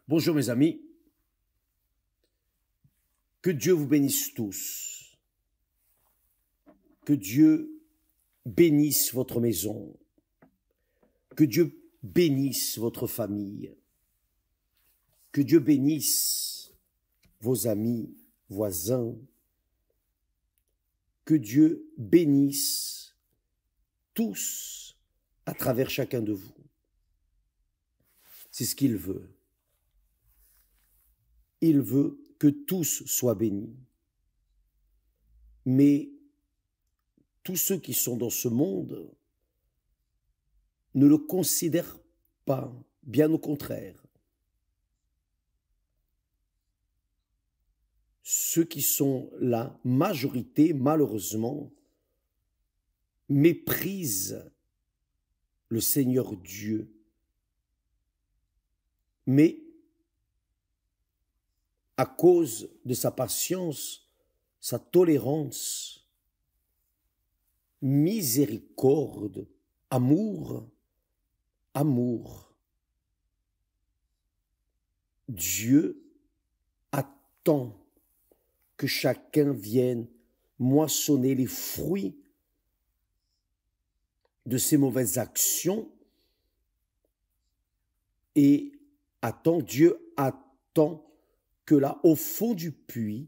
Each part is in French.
Bonjour mes amis, que Dieu vous bénisse tous, que Dieu bénisse votre maison, que Dieu bénisse votre famille, que Dieu bénisse vos amis, voisins, que Dieu bénisse tous à travers chacun de vous. C'est ce qu'il veut. Il veut que tous soient bénis. Mais tous ceux qui sont dans ce monde ne le considèrent pas, bien au contraire. Ceux qui sont la majorité, malheureusement, méprisent le Seigneur Dieu. Mais à cause de sa patience, sa tolérance, miséricorde, amour, Dieu attend que chacun vienne moissonner les fruits de ses mauvaises actions et Dieu attend que là, au fond du puits,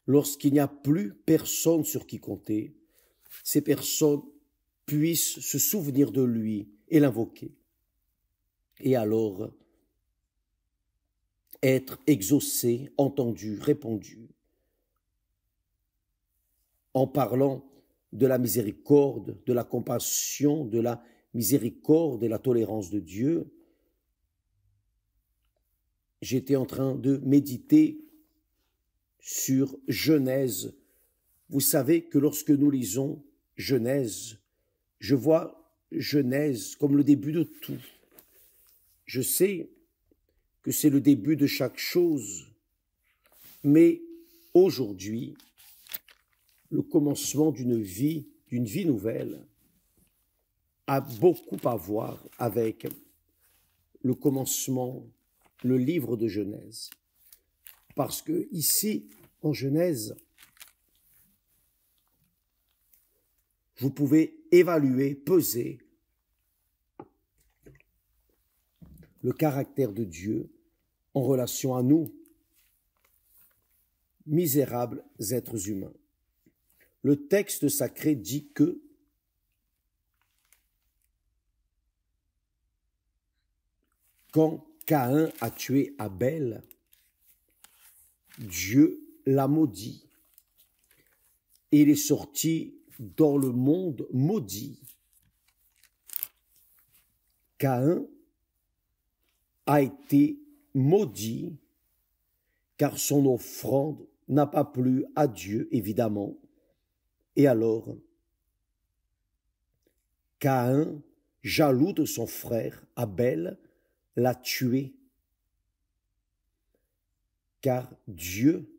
lorsqu'il n'y a plus personne sur qui compter, ces personnes puissent se souvenir de lui et l'invoquer. Et alors, être exaucé, entendu, répondu. En parlant de la miséricorde, de la compassion, de la miséricorde et la tolérance de Dieu, j'étais en train de méditer sur Genèse. Vous savez que lorsque nous lisons Genèse, je vois Genèse comme le début de tout. Je sais que c'est le début de chaque chose, mais aujourd'hui, le commencement d'une vie nouvelle, a beaucoup à voir avec le commencement, le livre de Genèse. Parce que ici, en Genèse, vous pouvez évaluer, peser le caractère de Dieu en relation à nous, misérables êtres humains. Le texte sacré dit que quand Caïn a tué Abel, Dieu l'a maudit. Et il est sorti dans le monde maudit. Caïn a été maudit car son offrande n'a pas plu à Dieu, évidemment. Et alors, Caïn, jaloux de son frère Abel, l'a tué, car Dieu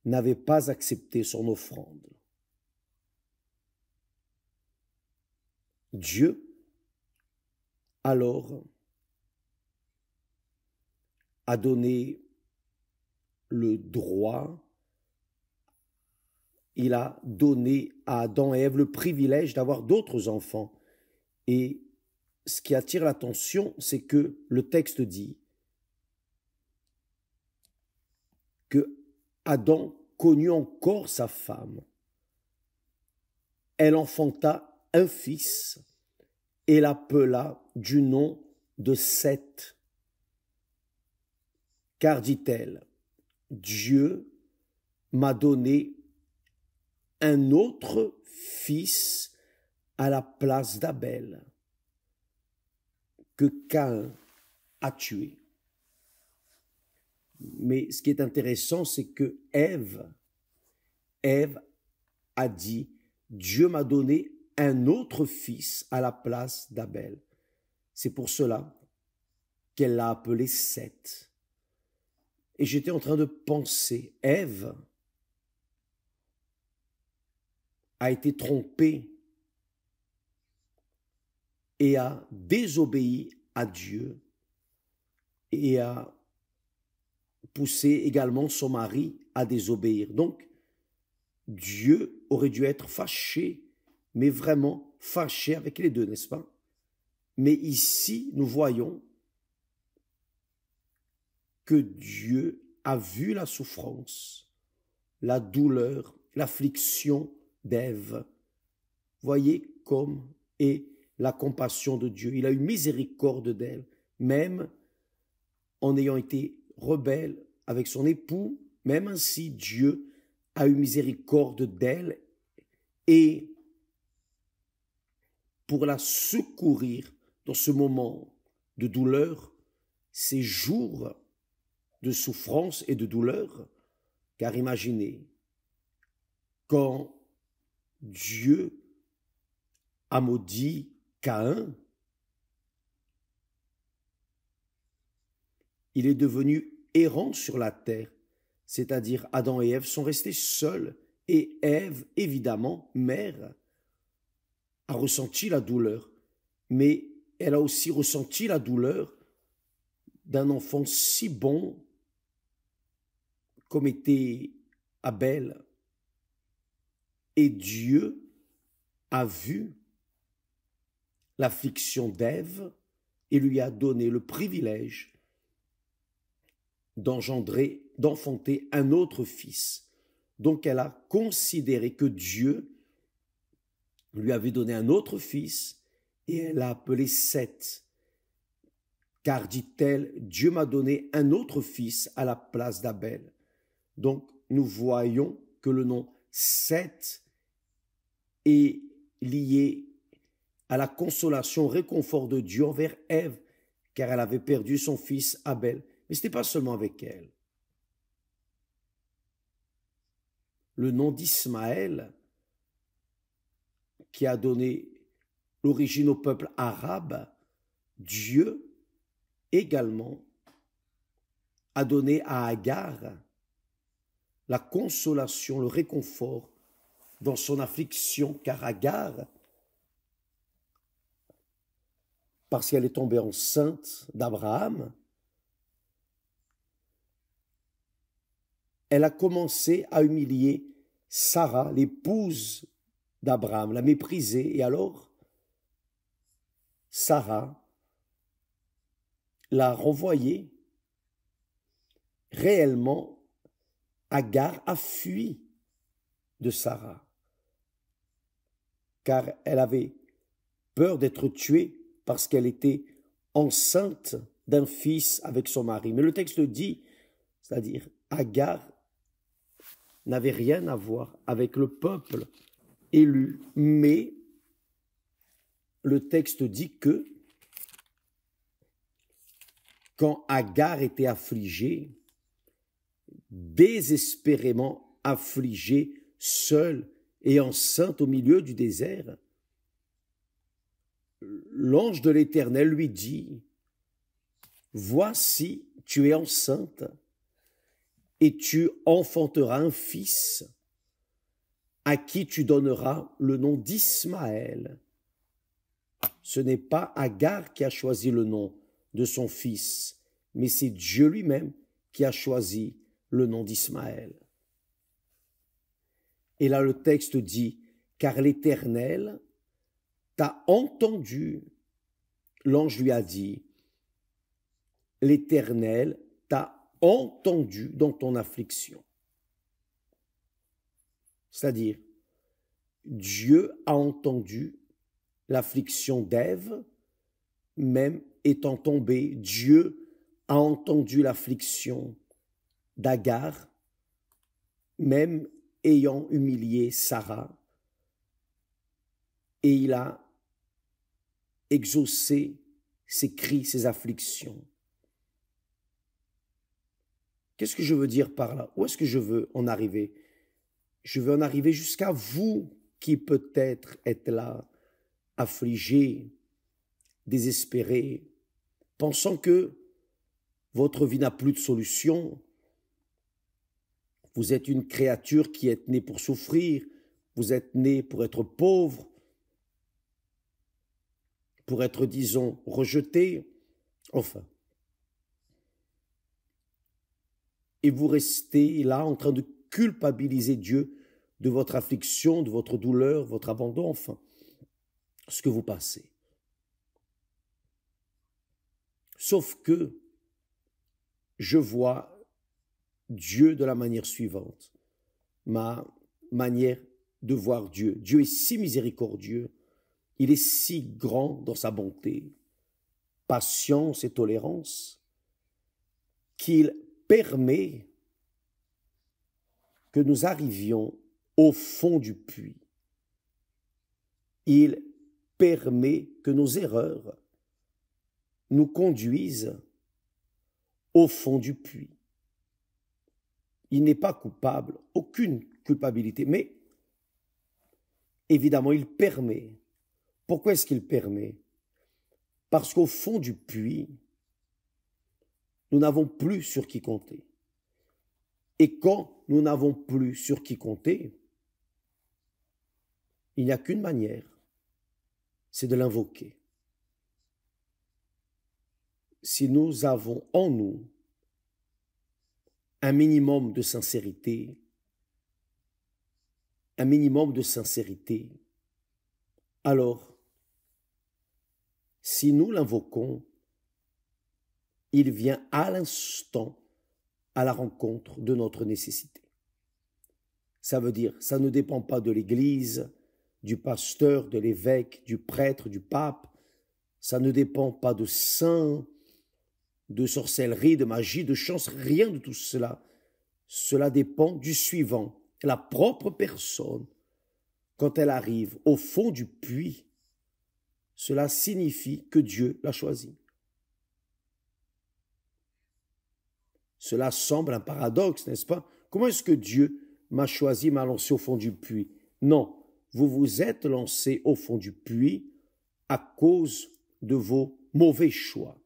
n'avait pas accepté son offrande. Dieu, alors, a donné le droit, il a donné à Adam et Ève le privilège d'avoir d'autres enfants. Et ce qui attire l'attention, c'est que le texte dit que Adam connut encore sa femme. Elle enfanta un fils et l'appela du nom de Seth. Car, dit-elle, Dieu m'a donné un autre fils à la place d'Abel que Caïn a tué. Mais ce qui est intéressant, c'est que Ève a dit, Dieu m'a donné un autre fils à la place d'Abel. C'est pour cela qu'elle l'a appelé Seth. Et j'étais en train de penser, Ève a été trompée et a désobéi à Dieu et a poussé également son mari à désobéir. Donc, Dieu aurait dû être fâché, mais vraiment fâché avec les deux, n'est-ce pas? Mais ici, nous voyons que Dieu a vu la souffrance, la douleur, l'affliction d'Ève. Voyez comme est la compassion de Dieu. Il a eu miséricorde d'elle, même en ayant été rebelle avec son époux, même ainsi Dieu a eu miséricorde d'elle et pour la secourir dans ce moment de douleur, ces jours de souffrance et de douleur, car imaginez, quand Dieu a maudit Caïn, il est devenu errant sur la terre, c'est-à-dire Adam et Ève sont restés seuls, et Ève, évidemment, mère, a ressenti la douleur, mais elle a aussi ressenti la douleur d'un enfant si bon comme était Abel. Et Dieu a vu l'affliction d'Ève et lui a donné le privilège d'engendrer, d'enfanter un autre fils. Donc elle a considéré que Dieu lui avait donné un autre fils et elle l'a appelé Seth. Car, dit-elle, Dieu m'a donné un autre fils à la place d'Abel. Donc nous voyons que le nom Seth est lié à la consolation, au réconfort de Dieu envers Ève, car elle avait perdu son fils Abel. Mais ce n'était pas seulement avec elle. Le nom d'Ismaël, qui a donné l'origine au peuple arabe, Dieu également a donné à Agar la consolation, le réconfort dans son affliction, car Agar, parce qu'elle est tombée enceinte d'Abraham, elle a commencé à humilier Sarah, l'épouse d'Abraham, la mépriser. Et alors, Sarah l'a renvoyée. Réellement, Agar a fui de Sarah, car elle avait peur d'être tuée parce qu'elle était enceinte d'un fils avec son mari. Mais le texte dit, c'est-à-dire Agar n'avait rien à voir avec le peuple élu, mais le texte dit que quand Agar était affligée, désespérément affligée, seule et enceinte au milieu du désert, l'ange de l'Éternel lui dit, « Voici, tu es enceinte, et tu enfanteras un fils, à qui tu donneras le nom d'Ismaël. » Ce n'est pas Agar qui a choisi le nom de son fils, mais c'est Dieu lui-même qui a choisi le nom d'Ismaël. Et là, le texte dit, « Car l'Éternel t'a entendu. » L'ange lui a dit, « L'Éternel t'a entendu dans ton affliction. » C'est-à-dire, Dieu a entendu l'affliction d'Ève, même étant tombée. Dieu a entendu l'affliction d'Agar, même ayant humilié Sarah, et il a exaucé ses cris, ses afflictions. Qu'est-ce que je veux dire par là? Où est-ce que je veux en arriver? Je veux en arriver jusqu'à vous qui peut-être êtes là, affligés, désespérés, pensant que votre vie n'a plus de solution. Vous êtes une créature qui est née pour souffrir, vous êtes né pour être pauvre, pour être, disons, rejeté, Enfin. Et vous restez là en train de culpabiliser Dieu de votre affliction, de votre douleur, votre abandon, enfin, ce que vous passez. Sauf que je vois Dieu de la manière suivante, ma manière de voir Dieu. Dieu est si miséricordieux, il est si grand dans sa bonté, patience et tolérance, qu'il permet que nous arrivions au fond du puits. Il permet que nos erreurs nous conduisent au fond du puits. Il n'est pas coupable, aucune culpabilité, mais évidemment, il permet. Pourquoi est-ce qu'il permet? Parce qu'au fond du puits, nous n'avons plus sur qui compter. Et quand nous n'avons plus sur qui compter, il n'y a qu'une manière, c'est de l'invoquer. Si nous avons en nous un minimum de sincérité, alors, si nous l'invoquons, il vient à l'instant à la rencontre de notre nécessité. Ça veut dire, ça ne dépend pas de l'Église, du pasteur, de l'évêque, du prêtre, du pape, ça ne dépend pas de saints, de sorcellerie, de magie, de chance, rien de tout cela. Cela dépend du suivant, la propre personne. Quand elle arrive au fond du puits, cela signifie que Dieu l'a choisi. Cela semble un paradoxe, n'est-ce pas? Comment est-ce que Dieu m'a choisi, m'a lancé au fond du puits? Non, vous vous êtes lancé au fond du puits à cause de vos mauvais choix.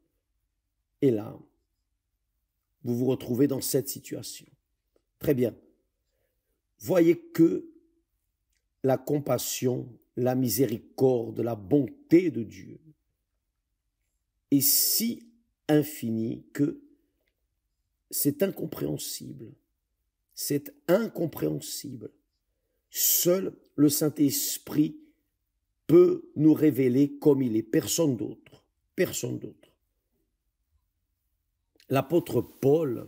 Et là, vous vous retrouvez dans cette situation. Très bien. Voyez que la compassion, la miséricorde, la bonté de Dieu est si infinie que c'est incompréhensible. C'est incompréhensible. Seul le Saint-Esprit peut nous révéler comme il est. Personne d'autre. Personne d'autre. L'apôtre Paul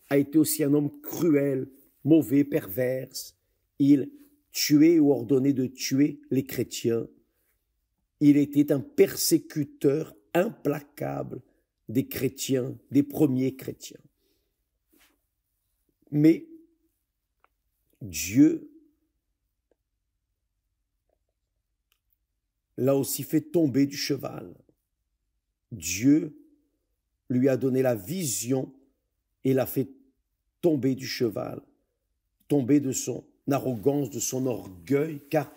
a été aussi un homme cruel, mauvais, pervers. Il tuait ou ordonnait de tuer les chrétiens. Il était un persécuteur implacable des chrétiens, des premiers chrétiens. Mais Dieu l'a aussi fait tomber du cheval. Dieu lui a donné la vision et l'a fait tomber du cheval, tomber de son arrogance, de son orgueil, car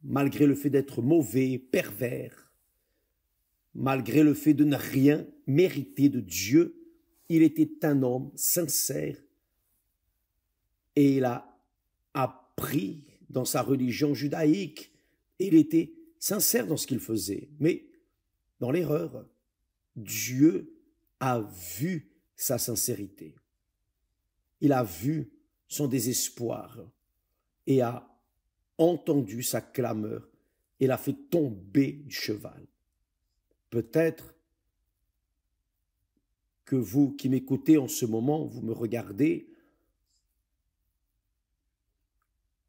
malgré le fait d'être mauvais, pervers, malgré le fait de ne rien mériter de Dieu, il était un homme sincère et il a appris dans sa religion judaïque, et il était sincère dans ce qu'il faisait, mais dans l'erreur. Dieu a vu sa sincérité. Il a vu son désespoir et a entendu sa clameur et l'a fait tomber du cheval. Peut-être que vous qui m'écoutez en ce moment, vous me regardez,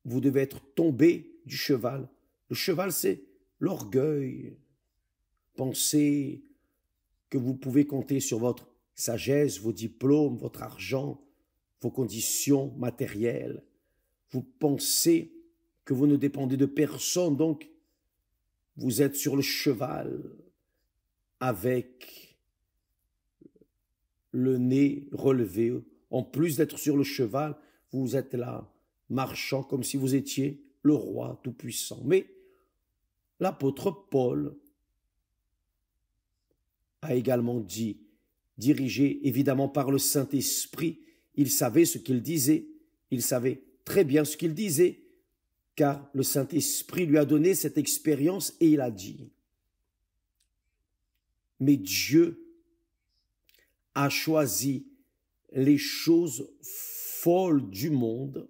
vous devez être tombé du cheval. Le cheval, c'est l'orgueil. Pensez que vous pouvez compter sur votre sagesse, vos diplômes, votre argent, vos conditions matérielles. Vous pensez que vous ne dépendez de personne, donc vous êtes sur le cheval avec le nez relevé. En plus d'être sur le cheval, vous êtes là, marchant comme si vous étiez le roi tout-puissant. Mais l'apôtre Paul a également dit, dirigé évidemment par le Saint-Esprit, il savait ce qu'il disait, il savait très bien ce qu'il disait, car le Saint-Esprit lui a donné cette expérience et il a dit, Mais Dieu a choisi les choses folles du monde,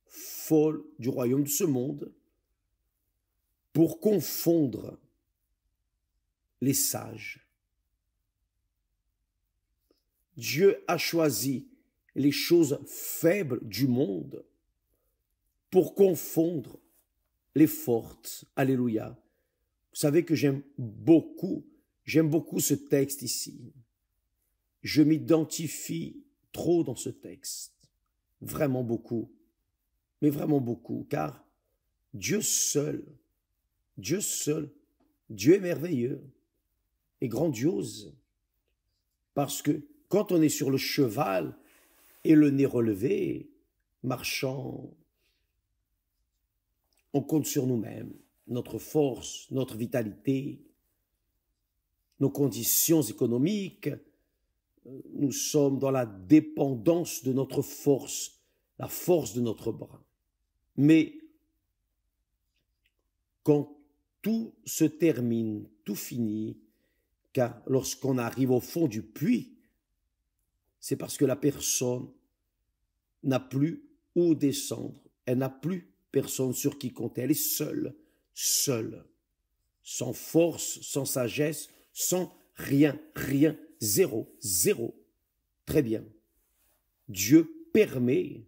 folles du royaume de ce monde, pour confondre les sages. Dieu a choisi les choses faibles du monde pour confondre les fortes. Alléluia. Vous savez que j'aime beaucoup ce texte ici. Je m'identifie trop dans ce texte. Vraiment beaucoup. Mais vraiment beaucoup. Car Dieu seul, Dieu est merveilleux et grandiose. Parce que quand on est sur le cheval et le nez relevé, marchant, on compte sur nous-mêmes, notre force, notre vitalité, nos conditions économiques. Nous sommes dans la dépendance de notre force, la force de notre bras. Mais quand tout se termine, tout finit, car lorsqu'on arrive au fond du puits, c'est parce que la personne n'a plus où descendre, elle n'a plus personne sur qui compter, elle est seule, sans force, sans sagesse, sans rien, zéro. Très bien. Dieu permet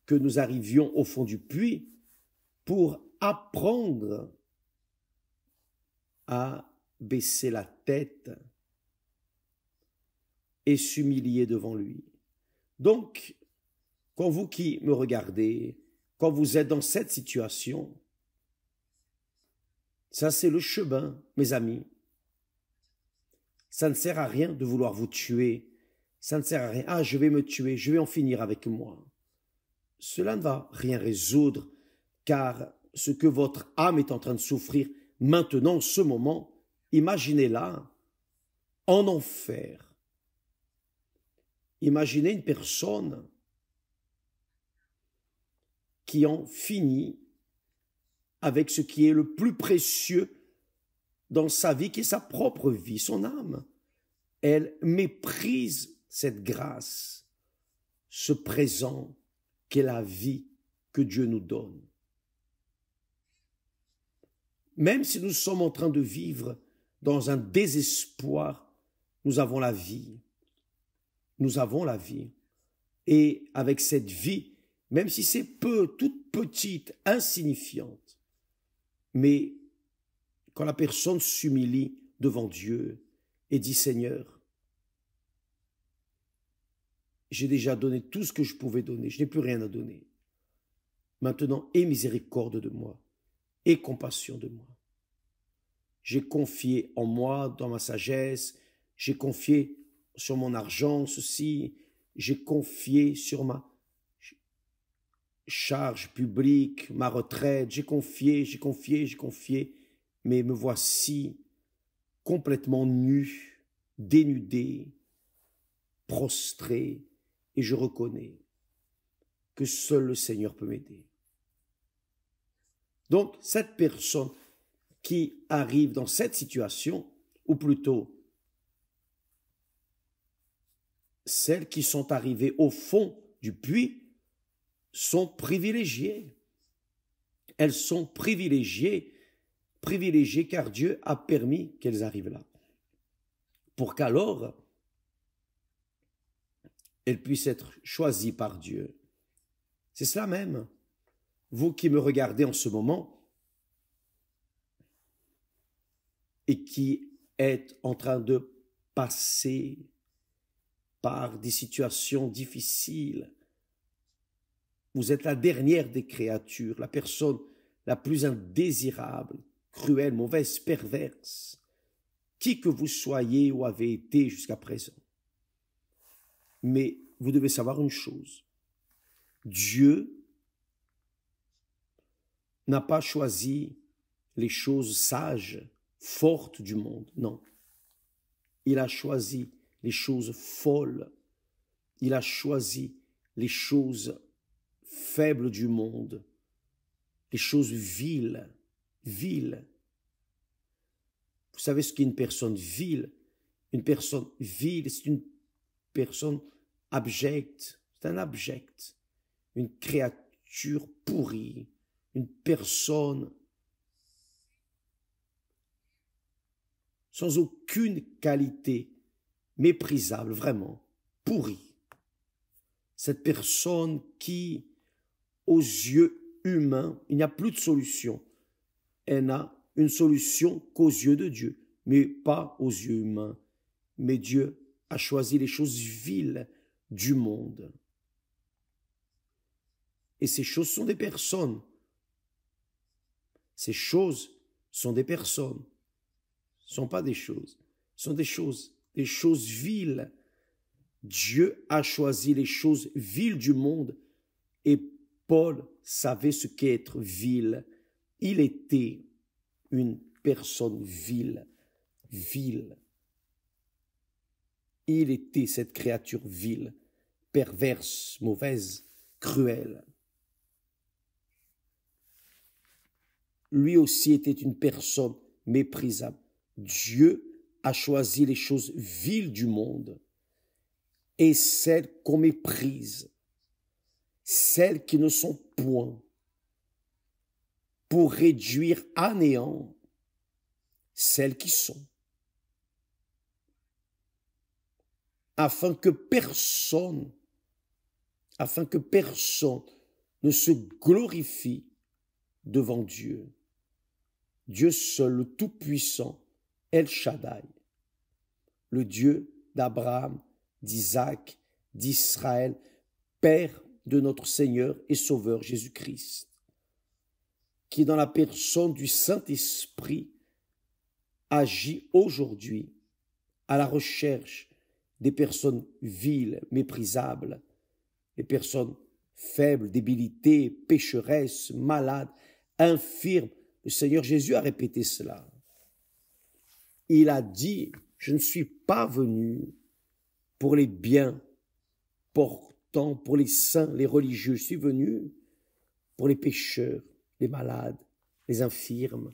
que nous arrivions au fond du puits pour apprendre à baisser la tête et s'humilier devant lui. Donc, quand vous qui me regardez, quand vous êtes dans cette situation, ça c'est le chemin, mes amis. Ça ne sert à rien de vouloir vous tuer. Ça ne sert à rien. Ah, je vais me tuer, je vais en finir avec moi. Cela ne va rien résoudre, car ce que votre âme est en train de souffrir maintenant, en ce moment, imaginez-la en enfer. Imaginez une personne qui en finit avec ce qui est le plus précieux dans sa vie, qui est sa propre vie, son âme. Elle méprise cette grâce, ce présent qu'est la vie que Dieu nous donne. Même si nous sommes en train de vivre dans un désespoir, nous avons la vie. Nous avons la vie. Et avec cette vie, même si c'est toute petite, insignifiante, mais quand la personne s'humilie devant Dieu et dit « Seigneur, j'ai déjà donné tout ce que je pouvais donner, je n'ai plus rien à donner. Maintenant, aie miséricorde de moi, aie compassion de moi. J'ai confié en moi, dans ma sagesse, j'ai confié sur mon argent, ceci, j'ai confié sur ma charge publique, ma retraite, j'ai confié, mais me voici complètement nu, dénudé, prostré, et je reconnais que seul le Seigneur peut m'aider. » Donc, cette personne qui arrive dans cette situation, ou plutôt celles qui sont arrivées au fond du puits, sont privilégiées. Elles sont privilégiées car Dieu a permis qu'elles arrivent là. Pour qu'alors, elles puissent être choisies par Dieu. C'est cela même. Vous qui me regardez en ce moment et qui êtes en train de passer par des situations difficiles, vous êtes la dernière des créatures, la personne la plus indésirable, cruelle, mauvaise, perverse, qui que vous soyez ou avez été jusqu'à présent. Mais vous devez savoir une chose, Dieu n'a pas choisi les choses sages, fortes du monde, non. Il a choisi les choses folles, il a choisi les choses faibles du monde, les choses viles. Vous Vous savez ce qu'est une personne vile? Une personne vile, c'est une personne abjecte. C'est un abject. Une créature pourrie. Une personne sans aucune qualité, méprisable, vraiment, pourrie. Cette personne qui, aux yeux humains, il n'y a plus de solution. Elle n'a une solution qu'aux yeux de Dieu, mais pas aux yeux humains. Mais Dieu a choisi les choses viles du monde. Et ces choses sont des personnes. Ces choses sont des personnes. Ce ne sont pas des choses. Ce sont des choses viles. Dieu a choisi les choses viles du monde et Paul savait ce qu'est être vil. Il était une personne vile, vile. Il était cette créature vile, perverse, mauvaise, cruelle. Lui aussi était une personne méprisable. Dieu a choisi les choses viles du monde et celles qu'on méprise, celles qui ne sont point, pour réduire à néant celles qui sont, afin que personne ne se glorifie devant Dieu. Dieu seul, le Tout-Puissant, El Shaddai, le Dieu d'Abraham, d'Isaac, d'Israël, Père de notre Seigneur et Sauveur Jésus-Christ, qui dans la personne du Saint-Esprit agit aujourd'hui à la recherche des personnes viles, méprisables, des personnes faibles, débilitées, pécheresses, malades, infirmes. Le Seigneur Jésus a répété cela. Il a dit, je ne suis pas venu pour les biens portants, pour les saints, les religieux. Je suis venu pour les pécheurs, les malades, les infirmes,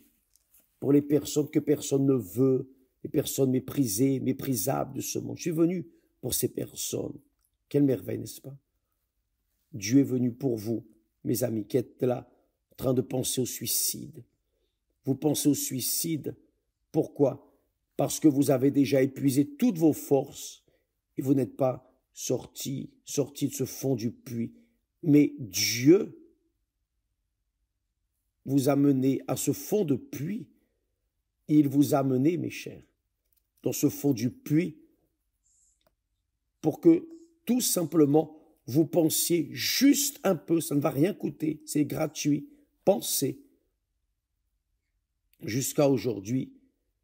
pour les personnes que personne ne veut, les personnes méprisées, méprisables de ce monde. Je suis venu pour ces personnes. Quelle merveille, n'est-ce pas? Dieu est venu pour vous, mes amis, qui êtes là, en train de penser au suicide. Vous pensez au suicide, pourquoi? Parce que vous avez déjà épuisé toutes vos forces et vous n'êtes pas sorti de ce fond du puits. Mais Dieu vous a mené à ce fond de puits. Il vous a mené, mes chers, dans ce fond du puits pour que tout simplement vous pensiez juste un peu, ça ne va rien coûter, c'est gratuit, pensez. Jusqu'à aujourd'hui,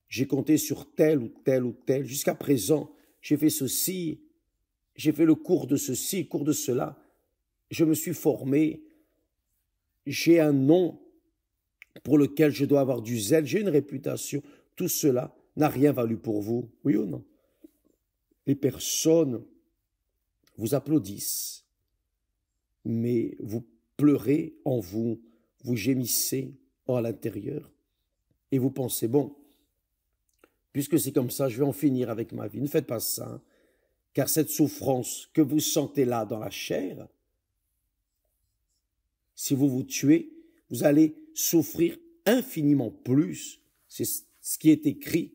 j'ai compté sur tel ou tel ou tel. Jusqu'à présent, j'ai fait ceci, j'ai fait le cours de ceci, le cours de cela. Je me suis formé, j'ai un nom pour lequel je dois avoir du zèle, j'ai une réputation. Tout cela n'a rien valu pour vous, oui ou non? Les personnes vous applaudissent, mais vous pleurez en vous, vous gémissez à l'intérieur. Et vous pensez, bon, puisque c'est comme ça, je vais en finir avec ma vie. Ne faites pas ça, hein, car cette souffrance que vous sentez là dans la chair, si vous vous tuez, vous allez souffrir infiniment plus. C'est ce qui est écrit.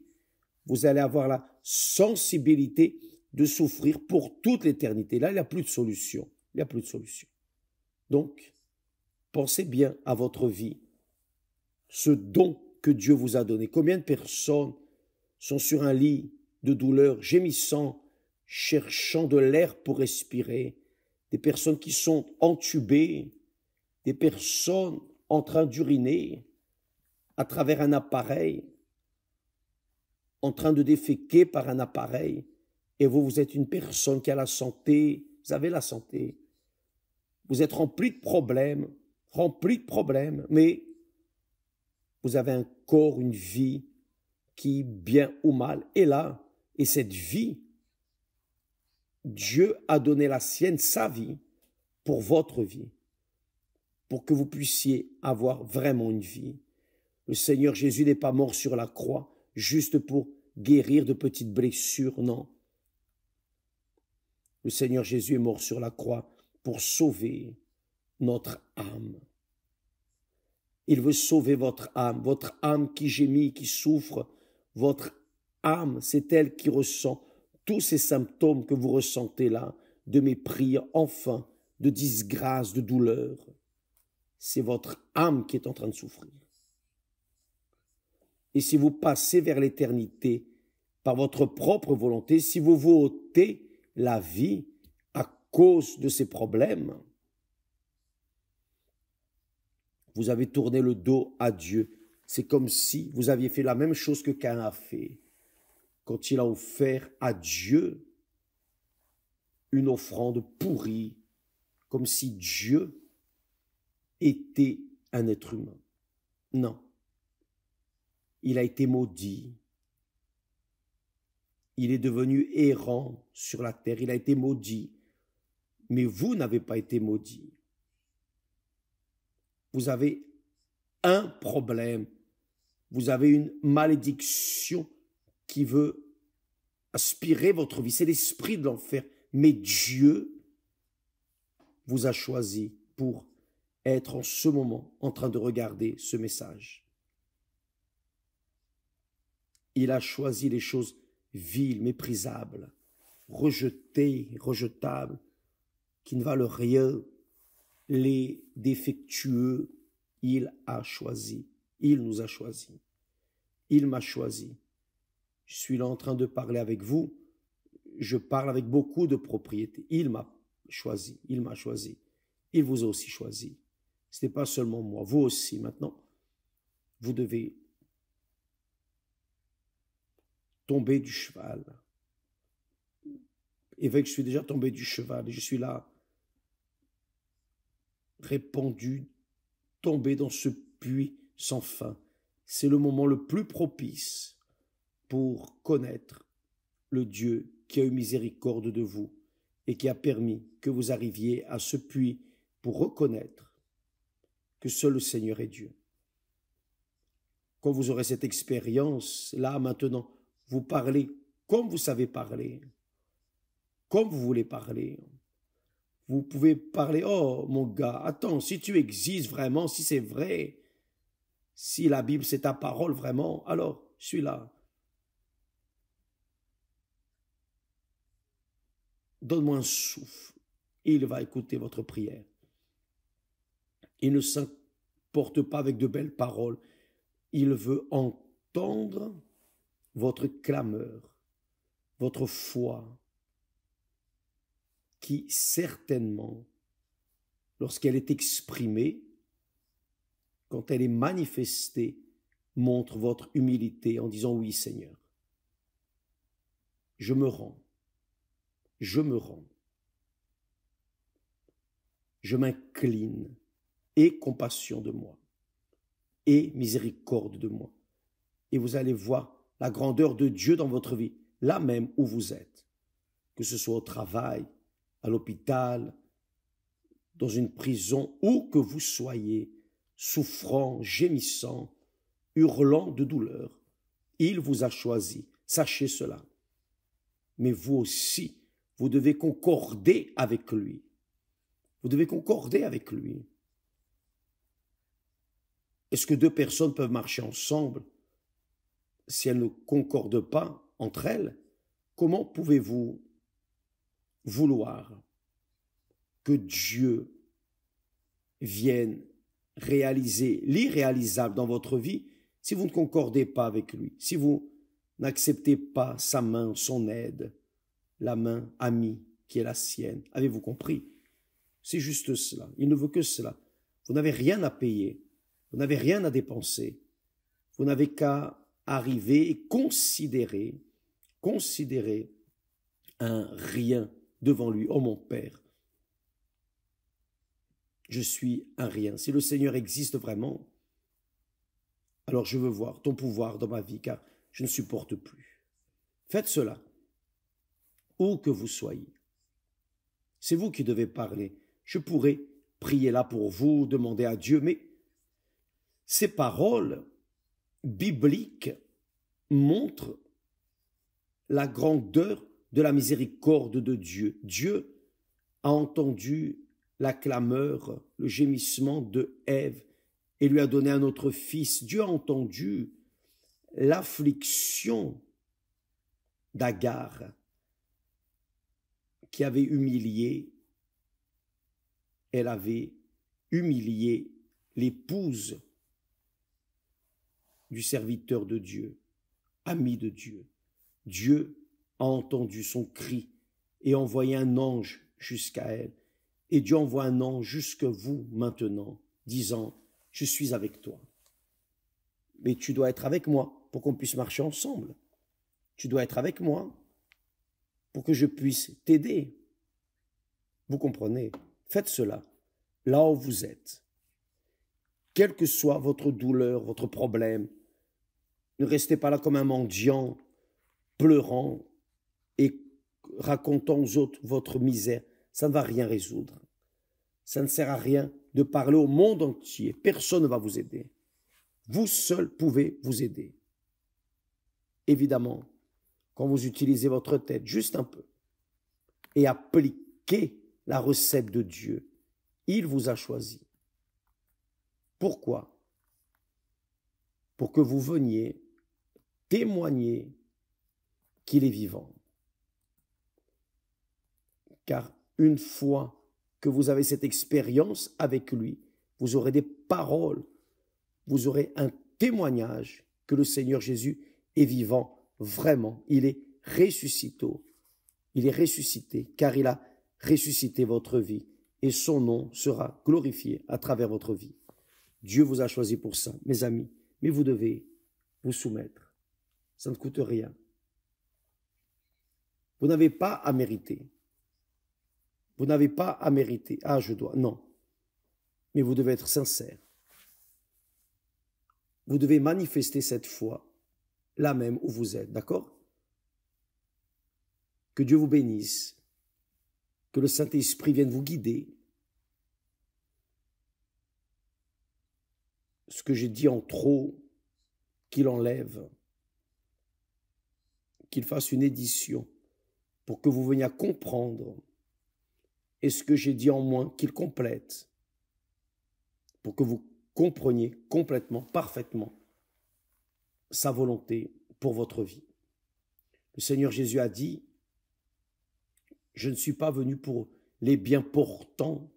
Vous allez avoir la sensibilité de souffrir pour toute l'éternité. Là, il n'y a plus de solution. Il n'y a plus de solution. Donc, pensez bien à votre vie, ce don que Dieu vous a donné. Combien de personnes sont sur un lit de douleur, gémissant, cherchant de l'air pour respirer, des personnes qui sont entubées, des personnes en train d'uriner à travers un appareil, en train de déféquer par un appareil, et vous êtes une personne qui a la santé, vous avez la santé, vous êtes rempli de problèmes, mais vous avez un corps, une vie qui, bien ou mal, est là. Et cette vie, Dieu a donné la sienne, sa vie, pour votre vie, pour que vous puissiez avoir vraiment une vie. Le Seigneur Jésus n'est pas mort sur la croix juste pour guérir de petites blessures, non. Le Seigneur Jésus est mort sur la croix pour sauver notre âme. Il veut sauver votre âme qui gémit, qui souffre. Votre âme, c'est elle qui ressent tous ces symptômes que vous ressentez là, de mépris, enfin, de disgrâce, de douleur. C'est votre âme qui est en train de souffrir. Et si vous passez vers l'éternité par votre propre volonté, si vous vous ôtez la vie à cause de ces problèmes, vous avez tourné le dos à Dieu. C'est comme si vous aviez fait la même chose que Caïn a fait quand il a offert à Dieu une offrande pourrie, comme si Dieu était un être humain. Non. Il a été maudit. Il est devenu errant sur la terre. Il a été maudit. Mais vous n'avez pas été maudit. Vous avez un problème. Vous avez une malédiction qui veut aspirer votre vie. C'est l'esprit de l'enfer. Mais Dieu vous a choisi pour être en ce moment en train de regarder ce message. Il a choisi les choses viles, méprisables, rejetées, rejetables, qui ne valent rien, les défectueux. Il a choisi, il nous a choisis, il m'a choisi. Je suis là en train de parler avec vous, je parle avec beaucoup de propriété. Il m'a choisi, il m'a choisi, il vous a aussi choisi. Ce n'est pas seulement moi, vous aussi maintenant, vous devez tomber du cheval. Évêque, je suis déjà tombé du cheval et je suis là, répandu, tombé dans ce puits sans fin. C'est le moment le plus propice pour connaître le Dieu qui a eu miséricorde de vous et qui a permis que vous arriviez à ce puits pour reconnaître que seul le Seigneur est Dieu. Quand vous aurez cette expérience, là, maintenant, vous parlez comme vous savez parler, comme vous voulez parler. Vous pouvez parler, oh mon gars, attends, si tu existes vraiment, si c'est vrai, si la Bible c'est ta parole vraiment, alors je suis là. Donne-moi un souffle, il va écouter votre prière. Il ne s'importe pas avec de belles paroles, il veut entendre votre clameur, votre foi, qui certainement, lorsqu'elle est exprimée, quand elle est manifestée, montre votre humilité en disant oui Seigneur, je me rends, je m'incline, aie compassion de moi, aie miséricorde de moi. Et vous allez voir la grandeur de Dieu dans votre vie, là même où vous êtes, que ce soit au travail, à l'hôpital, dans une prison, où que vous soyez, souffrant, gémissant, hurlant de douleur, il vous a choisi, sachez cela. Mais vous aussi, vous devez concorder avec lui. Vous devez concorder avec lui. Est-ce que deux personnes peuvent marcher ensemble si elles ne concordent pas entre elles? Comment pouvez-vous vouloir que Dieu vienne réaliser l'irréalisable dans votre vie si vous ne concordez pas avec lui, si vous n'acceptez pas sa main, son aide, la main amie qui est la sienne? Avez-vous compris? C'est juste cela. Il ne veut que cela. Vous n'avez rien à payer. Vous n'avez rien à dépenser. Vous n'avez qu'à arriver et considérer un rien devant lui. Oh mon Père, je suis un rien. Si le Seigneur existe vraiment, alors je veux voir ton pouvoir dans ma vie, car je ne supporte plus. Faites cela, où que vous soyez. C'est vous qui devez parler. Je pourrais prier là pour vous, demander à Dieu, mais ces paroles bibliques montre la grandeur de la miséricorde de Dieu. Dieu a entendu la clameur, le gémissement de Ève et lui a donné un autre fils. Dieu a entendu l'affliction d'Agar qui avait humilié, elle avait humilié l'épouse du serviteur de Dieu, ami de Dieu. Dieu a entendu son cri et envoyé un ange jusqu'à elle. Et Dieu envoie un ange jusque vous maintenant, disant, je suis avec toi. Mais tu dois être avec moi pour qu'on puisse marcher ensemble. Tu dois être avec moi pour que je puisse t'aider. Vous comprenez? Faites cela là où vous êtes. Quelle que soit votre douleur, votre problème, ne restez pas là comme un mendiant, pleurant et racontant aux autres votre misère. Ça ne va rien résoudre. Ça ne sert à rien de parler au monde entier. Personne ne va vous aider. Vous seul pouvez vous aider. Évidemment, quand vous utilisez votre tête juste un peu et appliquez la recette de Dieu, il vous a choisi. Pourquoi? Pour que vous veniez témoigner qu'il est vivant. Car une fois que vous avez cette expérience avec lui, vous aurez des paroles, vous aurez un témoignage que le Seigneur Jésus est vivant, vraiment. Il est ressuscité. Il est ressuscité, car il a ressuscité votre vie et son nom sera glorifié à travers votre vie. Dieu vous a choisi pour ça, mes amis, mais vous devez vous soumettre. Ça ne coûte rien. Vous n'avez pas à mériter. Vous n'avez pas à mériter. Ah, je dois. Non. Mais vous devez être sincère. Vous devez manifester cette foi là même où vous êtes. D'accord? Que Dieu vous bénisse. Que le Saint-Esprit vienne vous guider. Ce que j'ai dit en trop, qu'il enlève. Qu'il fasse une édition pour que vous veniez à comprendre. Et ce que j'ai dit en moins, qu'il complète, pour que vous compreniez complètement, parfaitement, sa volonté pour votre vie. Le Seigneur Jésus a dit, je ne suis pas venu pour les bien portants,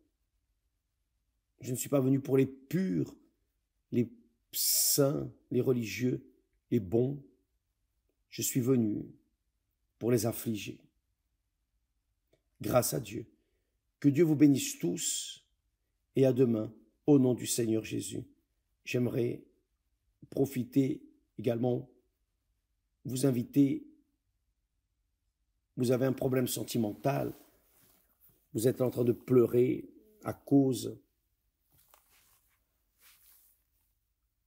je ne suis pas venu pour les purs, les saints, les religieux, les bons, je suis venu pour les affligés. Grâce à Dieu. Que Dieu vous bénisse tous et à demain au nom du Seigneur Jésus. J'aimerais profiter également, vous inviter, vous avez un problème sentimental, vous êtes en train de pleurer à cause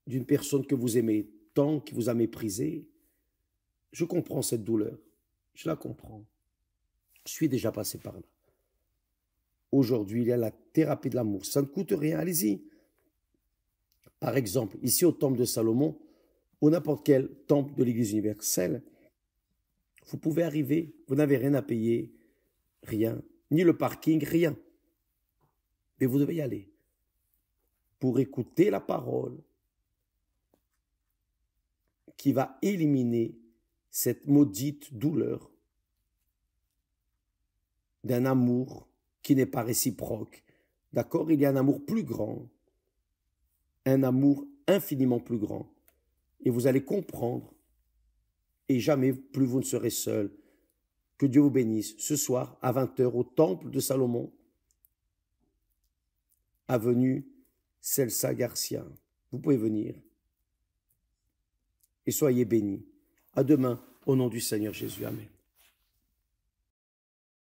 d'une personne que vous aimez tant, qui vous a méprisé. Je comprends cette douleur, je la comprends. Je suis déjà passé par là. Aujourd'hui, il y a la thérapie de l'amour. Ça ne coûte rien, allez-y. Par exemple, ici au temple de Salomon, ou n'importe quel temple de l'Église universelle, vous pouvez arriver, vous n'avez rien à payer, rien, ni le parking, rien. Mais vous devez y aller pour écouter la parole qui va éliminer cette maudite douleur d'un amour qui n'est pas réciproque. D'accord? Il y a un amour plus grand, un amour infiniment plus grand. Et vous allez comprendre, et jamais plus vous ne serez seul. Que Dieu vous bénisse. Ce soir, à 20h, au temple de Salomon, avenue Celsa Garcia. Vous pouvez venir. Et soyez bénis. À demain, au nom du Seigneur Jésus. Amen.